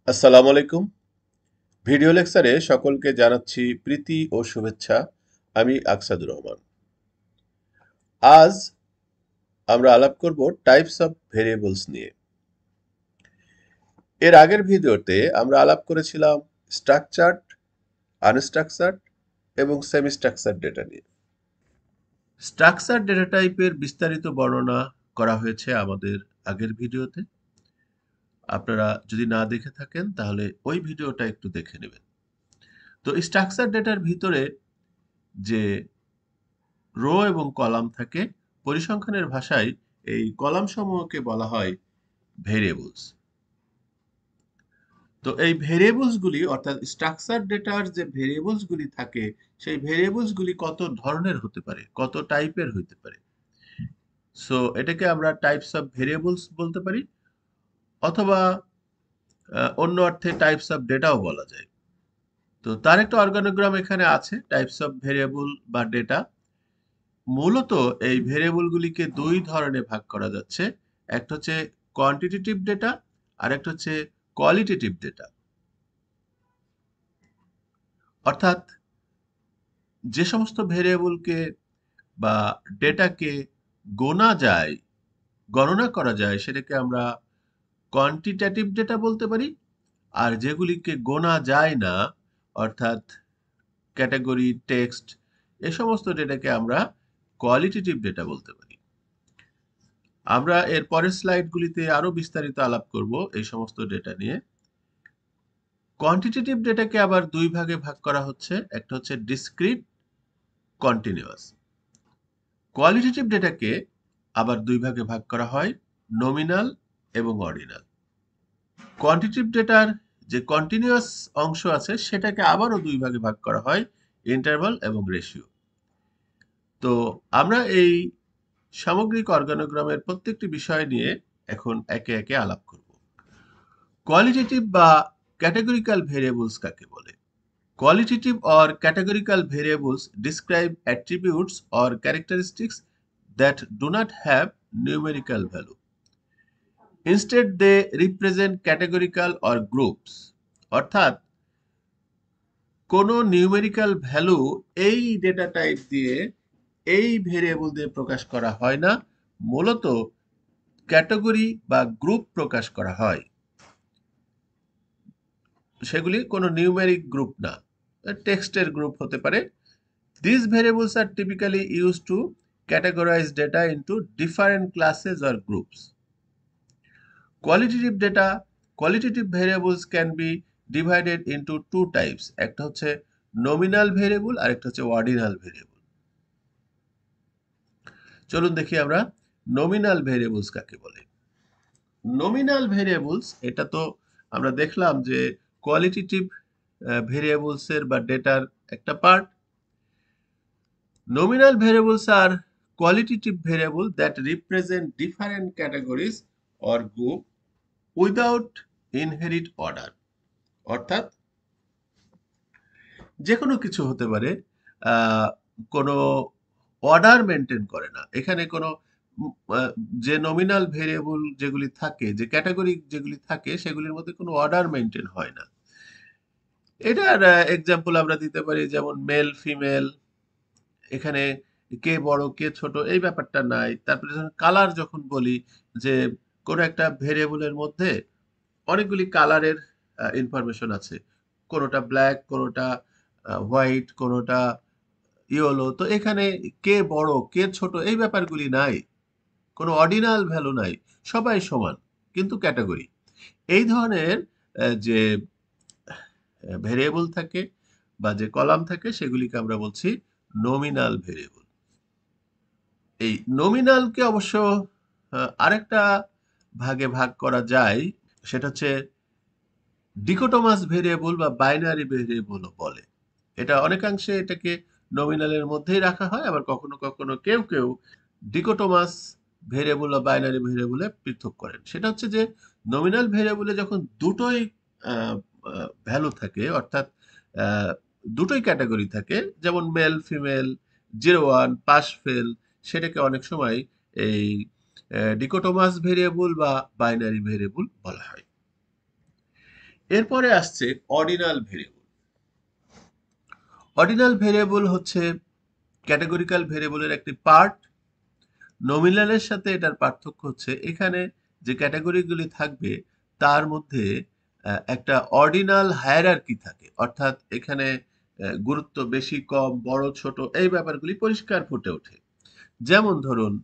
আসসালামু আলাইকুম। ভিডিও লেকচারে সকলকে জানাচ্ছি প্রীতি ও শুভেচ্ছা। আমি আকসাদুর রহমান। আজ আমরা আলাপ করব টাইপস অফ ভেরিয়েবলস নিয়ে। এর আগের ভিডিওতে আমরা আলাপ করেছিলাম স্ট্রাকচারড, আনস্ট্রাকচারড এবং সেমি স্ট্রাকচারড ডেটা নিয়ে। স্ট্রাকচারড ডেটা টাইপের বিস্তারিত বর্ণনা করা হয়েছে আমাদের আগের ভিডিওতে। আপনারা যদি না দেখে থাকেন তাহলে ওই ভিডিওটা একটু দেখে নেবেন। তো স্ট্রাকচার ডেটার ভিতরে যে রো এবং কলাম থাকে, পরিসংখ্যানের ভাষায় এই কলাম সমূহকে বলা হয় ভেরিয়েবলস। তো এই ভেরিয়েবলস গুলি অর্থাৎ স্ট্রাকচার ডেটার যে ভেরিয়েবলস গুলি থাকে, সেই ভেরিয়েবলস গুলি কত ধরনের হতে পারে, কত টাইপের হতে পারে। সো এটাকে আমরা টাইপস অফ ভেরিয়েবলস বলতে পারি, অথবা অন্য অর্থে টাইপস অফ ডেটাও বলা যায়। তো তার একটা অর্গানোগ্রাম এখানে আছে, টাইপস অফ ভেরিয়েবল বা ডেটা। মূলত এই ভেরিয়েবলগুলিকে দুই ধরনে ভাগ করা যাচ্ছে। একটা হচ্ছে কোয়ান্টিটেটিভ ডেটা, আর একটা হচ্ছে কোয়ালিটেটিভ ডেটা। অর্থাৎ যে সমস্ত ভেরিয়েবলকে বা ডেটাকে গোনা যায়, গণনা করা যায়, সেটাকে আমরা কোয়ান্টিটেটিভ ডেটা বলতে পারি। আর যেগুলিকে গোনা যায় না, অর্থাৎ ক্যাটাগরি, টেক্সট, এ সমস্ত ডেটাকে আমরা কোয়ালিটেটিভ ডেটা বলতে পারি। আমরা এর পরের স্লাইডগুলিতে আরো বিস্তারিত আলাপ করব এই সমস্ত ডেটা নিয়ে। কোয়ান্টিটেটিভ ডেটাকে আবার দুই ভাগে ভাগ করা হচ্ছে, একটা হচ্ছে ডিসক্রিট, কন্টিনিউয়াস। কোয়ালিটেটিভ ডেটাকে আবার দুই ভাগে ভাগ করা হয়, নমিনাল এবং অর্ডিনাল। কোয়ান্টিটেটিভ ডেটার যে কন্টিনিউয়াস অংশ আছে সেটাকে আবারও দুই ভাগে ভাগ করা হয়, ইন্টারভাল এবং রেশিও। তো আমরা এই সামগ্রিক অর্গানোগ্রামের প্রত্যেকটি বিষয় নিয়ে এখন একে একে আলাপ করব। কোয়ালিটেটিভ বা ক্যাটেগরিক্যাল ভেরিয়েবলস কাকে বলে? Qualitative or categorical variables describe attributes or characteristics that do not have numerical value. Instead, they represent categorical or groups. অর্থাৎ কোনো নিউমেরিক্যাল ভ্যালু এই ডেটা টাইপ দিয়ে, এই ভেরিয়েবল দিয়ে প্রকাশ করা হয় না, মূলত ক্যাটাগরি বা গ্রুপ প্রকাশ করা হয়। সেগুলি কোনো নিউমেরিক গ্রুপ না, টেক্সটের গ্রুপ হতে পারে। These variables are typically used to categorize data into different classes or groups. Qualitative data, qualitative variables can be divided into two types. একটা হচ্ছে nominal variable আর একটা হচ্ছে ordinal variable. চলুন দেখি আমরা nominal variables কাকে বলে। Nominal variables এটা তো আমরা দেখলাম যে qualitative variables এর বা ডেটার একটা part. Nominal variables are qualitative variables that represent different categories or group without inherent order. অর্থাৎ যে কোনো কিছু হতে পারে, কোনো অর্ডার মেনটেন করে না। এখানে কোনো যে নমিনাল ভেরিয়েবল যেগুলি থাকে, যে ক্যাটাগরি যেগুলি থাকে, সেগুলির মধ্যে কোনো অর্ডার মেনটেন হয় না। এটার এক্সাম্পল আমরা দিতে পারি, যেমন মেল, ফিমেল, এখানে কে বড় কে ছোট এই ব্যাপারটা নাই। তারপরে যখন কালার যখন বলি, যে কোনো একটা ভেরিয়েবলের মধ্যে অনেকগুলি কালারের ইনফরমেশন আছে, কোনোটা ব্ল্যাক, কোনোটা হোয়াইট, কোনোটা ইয়েলো। তো এখানে কে বড় কে ছোট এই ব্যাপারগুলি নাই, কোনো অর্ডিনাল ভ্যালু নাই, সবাই সমান, কিন্তু ক্যাটাগরি। এই ধরনের যে ভেরিয়েবল থাকে বা যে কলাম থাকে, সেগুলিকে আমরা বলছি নমিনাল ভেরিয়েবল। এই নমিনালকে অবশ্য আরেকটা ভাগে ভাগ করা যায়, সেটা হচ্ছে ডিকোটোমাস ভেরিয়েবল বা বাইনারি ভেরিয়েবলও বলে। এটা অনেকাংশে এটাকে নমিনালের মধ্যেই রাখা হয়, আবার কখনো কখনো কেউ কেউ ডিকোটোমাস ভেরিয়েবল বা বাইনারি ভেরিয়েবলে পৃথক করেন। সেটা হচ্ছে যে নমিনাল ভেরিয়েবলে যখন দুটোই ভ্যালু থাকে, অর্থাৎ আহ, দুটোই ক্যাটাগরি থাকে, যেমন মেল, ফিমেল, 01, পাস, ফেল, সেটাকে অনেক সময় এই ডিকোটোমাস ভেরিয়েবল বা বাইনারি ভেরিয়েবল বলা হয়। এরপরে আসছে অর্ডিনাল ভেরিয়েবল। অর্ডিনাল ভেরিয়েবল হচ্ছে ক্যাটেগরিক্যাল ভেরিয়েবলের একটি পার্ট। নমিনালের সাথে এটার পার্থক্য হচ্ছে এখানে যে ক্যাটাগরিগুলি থাকবে তার মধ্যে একটা অর্ডিনাল হায়ারার্কি থাকে, অর্থাৎ এখানে গুরুত্ব বেশি কম বড় ছোট এই ব্যাপারগুলি পরিষ্কার ফুটে ওঠে। যেমন ধরুন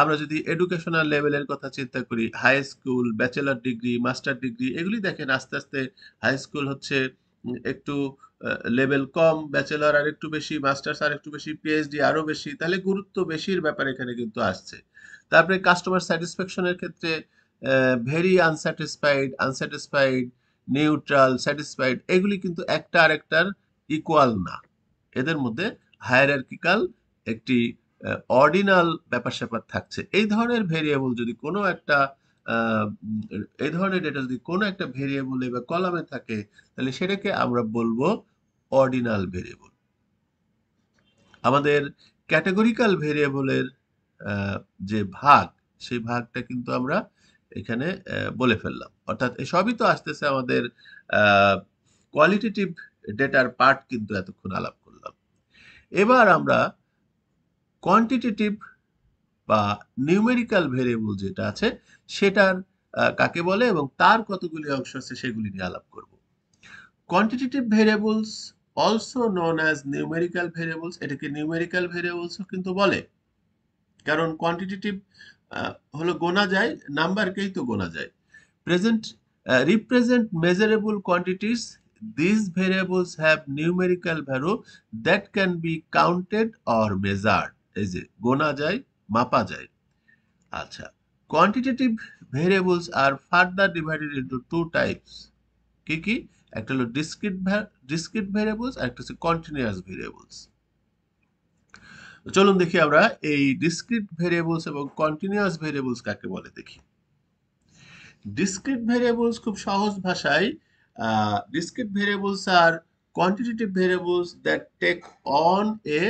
আমরা যদি এডুকেশনাল লেভেলের কথা চিন্তা করি, high school, bachelor degree, master degree, এগুলি দেখেন আস্তে আস্তে হাই স্কুল হচ্ছে একটু লেভেল কম, ব্যাচেলর আর একটু বেশি, মাস্টার্স আর একটু বেশি, পিএইচডি আরো বেশি, তাহলে গুরুত্ব বেশির ব্যাপার এখানে কিন্তু আসছে। তারপরে কাস্টমার স্যাটিসফ্যাকশনের ক্ষেত্রে very unsatisfied, unsatisfied, neutral, satisfied, এগুলি কিন্তু একটা আরেকটার ইকুয়াল না। এদের মধ্যে হায়ারার্কিক্যাল একটি অর্ডিনাল ব্যাপার স্যাপার থাকছে। এই ধরনের ভেরিয়েবল যদি কোনো একটা এই ধরনের ডেটা যদি কোনো একটা ভেরিয়েবলে বা কলামে থাকে তাহলে সেটাকে আমরা বলবো অর্ডিনাল ভেরিয়েবল। আমাদের ক্যাটেগরিক্যাল ভেরিয়েবলের যে ভাগ, সেই ভাগটা কিন্তু আমরা এখানে বলে ফেললাম। অর্থাৎ সবই তো আসতেছে আমাদের কোয়ালিটেটিভ ডেটার পার্ট কিন্তু এতক্ষণ আলাপ করলাম। এবার আমরা কোয়ান্টিটেটিভ বা নিউমেরিক্যাল ভেরিয়েবল যেটা আছে সেটার কাকে বলে এবং তার কতগুলি অংশ আছে সেগুলি নিয়ে আলাপ করব। Quantitative variables also known as numerical variables, এটাকে নিউমেরিক্যাল ভেরিয়েবলসও কিন্তু বলে, কারণ কোয়ান্টিটেটিভ হলো গোনা যায়, নাম্বারকেই তো গোনা যায়। Represent measurable quantities, these variables have numerical value that can be counted or measured, এই যে গোনা যায়, মাপা যায়। আচ্ছা, কোয়ান্টিটেটিভ ভেরিয়েবলস আর further divided into two types. কি কি? একটা হলো ডিসক্রিট ভেরিয়েবলস আর একটা হচ্ছে কন্টিনিউয়াস ভেরিয়েবলস। চলুন দেখি আমরা এই ডিসক্রিট ভেরিয়েবলস এবং কন্টিনিউয়াস ভেরিয়েবলস কাকে বলে দেখি। ডিসক্রিট ভেরিয়েবলস খুব সহজ ভাষায়, ডিসক্রিট ভেরিয়েবলস আর quantitative variables that take on a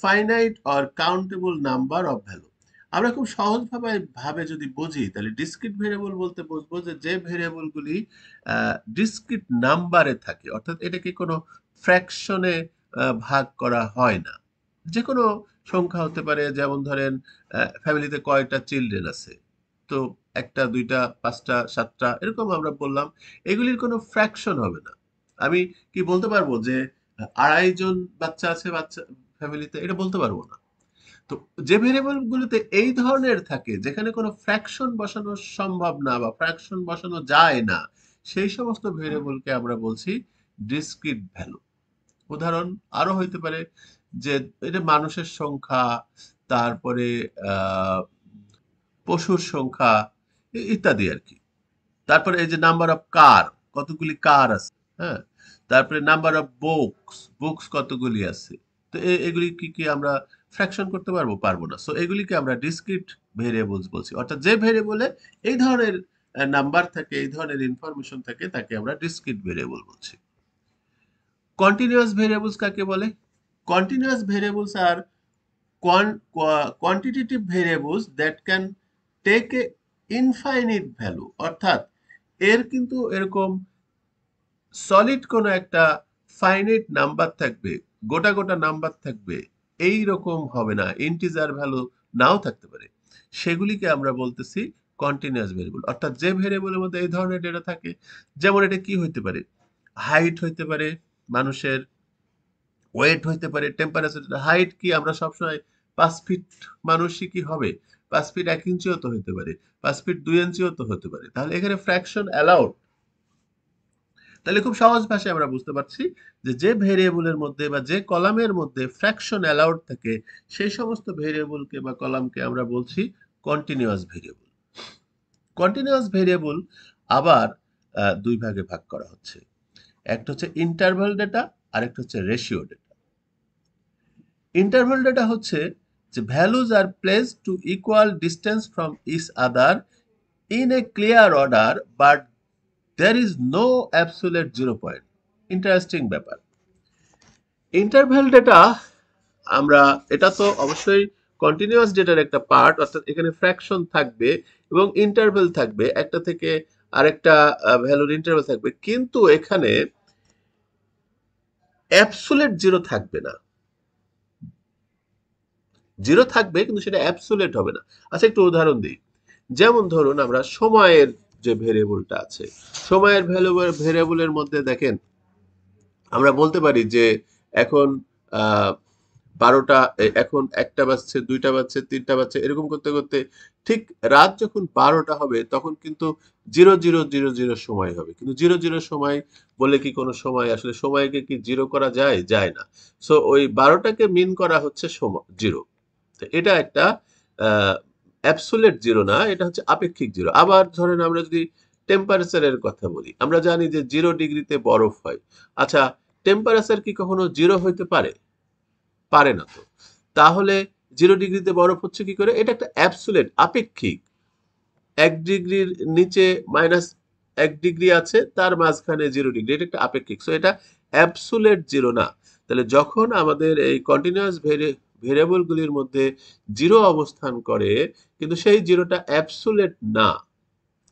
finite or countable number of value. আমরা খুব সহজভাবে যদি বুঝি তাহলে ডিসক্রিট ভেরিয়েবল বলতে বুঝবো যে ভেরিয়েবলগুলি ডিসক্রিট নাম্বারে থাকে, অর্থাৎ এটাকে কোনো ফ্র্যাকশনে ভাগ করা হয় না। যে কোনো সংখ্যা হতে পারে, যেমন ধরেন ফ্যামিলিতে কয়টা চিলড্রেন আছে, তো একটা, দুইটা, পাঁচটা, সাতটা, এরকম আমরা বললাম, এগুলির কোনো ফ্র্যাকশন হবে না। আমি কি বলতে পারবো যে 2.5 জন বাচ্চা আছে বাচ্চা ফ্যামিলিতে, এটা বলতে পারবো না। তো যে ভেরিয়েবল গুলোতে এই ধরনের থাকে যেখানে কোনো ফ্র্যাকশন বসানো সম্ভব না বা ফ্র্যাকশন বসানো যায় না, সেই সমস্ত ভেরিয়েবলকে আমরা বলছি ডিসক্রিট ভ্যালু। উদাহরণ আরো হইতে পারে যে এটা মানুষের সংখ্যা, তারপরে পশুর সংখ্যা ইত্যাদি আর কি। তারপরে এই যে নাম্বার অফ কার, কতগুলি কার আছে, হ্যাঁ, তারপরে নাম্বার অফ বুকস কতগুলি আছে। তো এগুলি কি কি আমরা ফ্র্যাকশন করতে পারবো? পারবো না। সো এগুলিকে আমরা ডিসক্রিট ভেরিয়েবলস বলছি, অর্থাৎ যে ভেরিয়েবলে এই ধরনের নাম্বার থাকে, এই ধরনের ইনফরমেশন থাকে, তাকে আমরা ডিসক্রিট ভেরিয়েবল বলছি। কন্টিনিউয়াস ভেরিয়েবলস কাকে বলে? কন্টিনিউয়াস ভেরিয়েবলস আর quantitative variables that can take a infinite value, অর্থাৎ এর কিন্তু এরকম সলিড কোনো একটা ফাইনাইট নাম্বার থাকবে, গোটা গোটা নাম্বার থাকবে, এই রকম হবে না, ইন্টিজার ভ্যালু নাও থাকতে পারে, সেগুলিকে আমরা বলতেছি কন্টিনিউয়াস ভেরিয়েবল। অর্থাৎ যে ভেরিয়েবলের মধ্যে এই ধরনের ডেটা থাকে, যেমন এটা কি হইতে পারে, হাইট হইতে পারে, মানুষের ওয়েট হইতে পারে, টেম্পারেচার। হাইট কি আমরা সবসময় 5 ফিট মানুষই কি হবে? 5 ফিট 1 ইঞ্চিও তো হইতে পারে, 5 ফিট 2 ইঞ্চিও তো হতে পারে। তাহলে এখানে ফ্র্যাকশন অ্যালাউড। তাহলে খুব সহজ ভাষায় আমরা বুঝতে পারছি যে ভেরিয়েবলের মধ্যে বা যে কলামের মধ্যে ফ্র্যাকশন অ্যালাউড থাকে সেই সমস্ত ভেরিয়েবলকে বা কলামকে আমরা বলছি কন্টিনিউয়াস ভেরিয়েবল। কন্টিনিউয়াস ভেরিয়েবল আবার দুই ভাগে ভাগ করা হচ্ছে, একটা হচ্ছে ইন্টারভাল ডেটা আর একটা হচ্ছে রেশিও ডেটা। ইন্টারভাল ডেটা হচ্ছে যে values are placed to equal distance from each other in a clear order but there is no absolute 0 point. Interesting ব্যাপার। ইন্টারভ্যাল ডেটা আমরা, এটা তো অবশ্যই কন্টিনিউয়াস ডেটার একটা পার্ট, অর্থাৎ এখানে ফ্র্যাকশন থাকবে এবং ইন্টারভ্যাল থাকবে একটা থেকে আরেকটা ভ্যালুর ইন্টারভ্যাল থাকবে, কিন্তু এখানে অ্যাবসোলিউট জিরো থাকবে না। জিরো থাকবে কিন্তু সেটা অ্যাবসোলিউট হবে না। আচ্ছা, একটু উদাহরণ দিই। যেমন ধরুন আমরা সময়ের যে ভেরিয়েবলটা আছে, সময়ের ভেরিয়েবলের মধ্যে দেখেন আমরা বলতে পারি যে এখন আহ, 12টা, এখন 1টা বাজছে, 2টা বাজছে, 3টা বাজছে, এরকম করতে করতে ঠিক রাত যখন 12টা হবে তখন কিন্তু 0000 সময় হবে। কিন্তু 00 সময় বলে কি কোনো সময়, আসলে সময়কে কি জিরো করা যায়? যায় না। সো ওই 12টাকে মিন করা হচ্ছে সময় জিরো। এটা একটা অ্যাবসোলিউট জিরো না, এটা হচ্ছে আপেক্ষিক জিরো। আবার ধরেন আমরা যদি টেম্পারেচারের কথা বলি, আমরা জানি যে 0 ডিগ্রিতে বরফ হয়। আচ্ছা, টেম্পারেচার কি কখনো জিরো হইতে পারে? পারে না তো। তাহলে 0 ডিগ্রিতে বরফ হচ্ছে কি করে? এটা একটা অ্যাবসোলিউট আপেক্ষিক। 1 ডিগ্রির নিচে -1 ডিগ্রি আছে, তার মাঝখানে 0 ডিগ্রি, এটা একটা আপেক্ষিক। সো এটা অ্যাবসোলিউট জিরো না। তাহলে যখন আমাদের এই কন্টিনিউয়াস ভেরিয়েবল গুলির মধ্যে জিরো অবস্থান করে কিন্তু সেই জিরোটা অ্যাবসোলিউট না,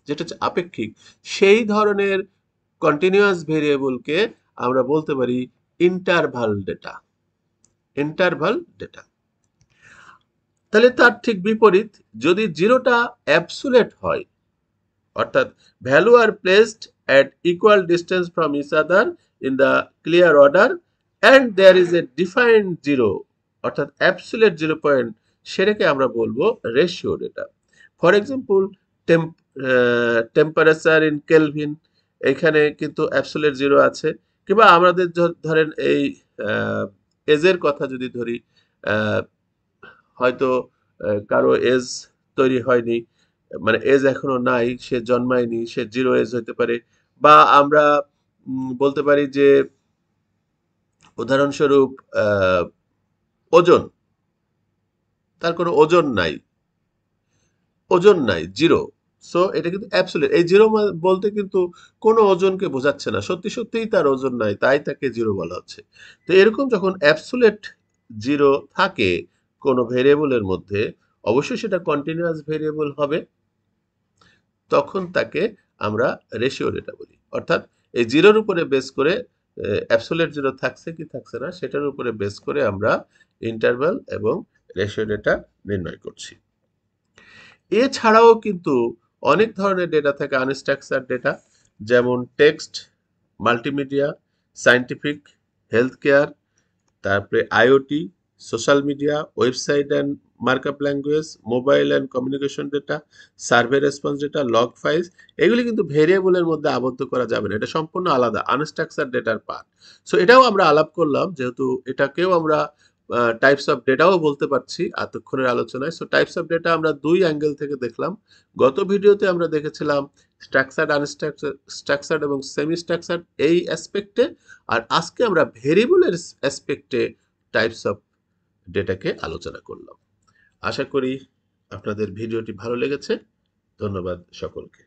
যেটা হচ্ছে আপেক্ষিক, সেই ধরনের কন্টিনিউয়াস ভেরিয়েবলকে আমরা বলতে পারি ইন্টারভাল ডেটা। Interval data. তাহলে তার ঠিক বিপরীত, যদি জিরোটা অ্যাবসোলিউট হয়, অর্থাৎ value R placed at equal distance from each other in the clear order and there is a defined zero, অর্থাৎ absolute 0 পয়েন্ট, সেটাকে আমরা বলবো ratio data. For example, temperature in Kelvin, এখানে কিন্তু অ্যাবসোলিউট জিরো আছে। কিংবা আমাদের ধরেন এই এজের কথা যদি ধরি, আহ, হয়তো কারো এজ তৈরি হয়নি, মানে এজ এখনো নাই, সে জন্মায়নি, সে জিরো এজ হতে পারে। বা আমরা বলতে পারি যে উদাহরণস্বরূপ ওজন, তার কোনো ওজন নাই, ওজন নাই, জিরো। সো এটা কিন্তু অ্যাবসোলিউট। এই জিরো বলতে কিন্তু কোনো ওজনকে বোঝাচ্ছে না, সত্যি সত্যিই তার ওজন নাই, তাই তাকে জিরো বলা হচ্ছে। তো এরকম যখন অ্যাবসোলিউট জিরো থাকে কোনো ভেরিয়েবলের মধ্যে, অবশ্যই সেটা কন্টিনিউয়াস ভেরিয়েবল হবে, তখন তাকে আমরা রেশিও ডেটা বলি। অর্থাৎ এই জিরোর উপরে বেস করে, অ্যাবসোলিউট জিরো থাকছে কি থাকছে না সেটার উপরে বেস করে আমরা ইন্টারভাল এবং রেশিও ডেটা নির্ণয় করছি। এছাড়াও কিন্তু অনেক ধরনের ডেটা থাকে আনস্ট্রাকচার ডেটা, যেমন text, multimedia, scientific, health care, তারপরে IoT, social media, website and markup language, mobile and communication data, survey response data, log files. এগুলি কিন্তু ভেরিয়েবলের মধ্যে আবদ্ধ করা যাবে না, এটা সম্পূর্ণ আলাদা, আনস্ট্রাকচার ডেটার পার্ট। সো এটাও আমরা আলাপ করলাম, যেহেতু এটাকেও আমরা টাইপস অফ ডেটাও বলতে পারছি এতক্ষণের আলোচনায়। সো টাইপস অফ ডেটা আমরা দুই অ্যাঙ্গেল থেকে দেখলাম। গত ভিডিওতে আমরা দেখেছিলাম স্ট্রাকচার্ড, আনস্ট্রাকচার, স্ট্রাকচার্ড এবং সেমি স্ট্রাকচার্ড এই অ্যাসপেক্টে। আর আজকে আমরা ভেরিয়েবলের অ্যাসপেক্টে টাইপস অফ ডেটাকে আলোচনা করলাম। আশা করি আপনাদের ভিডিওটি ভালো লেগেছে। ধন্যবাদ সকলকে।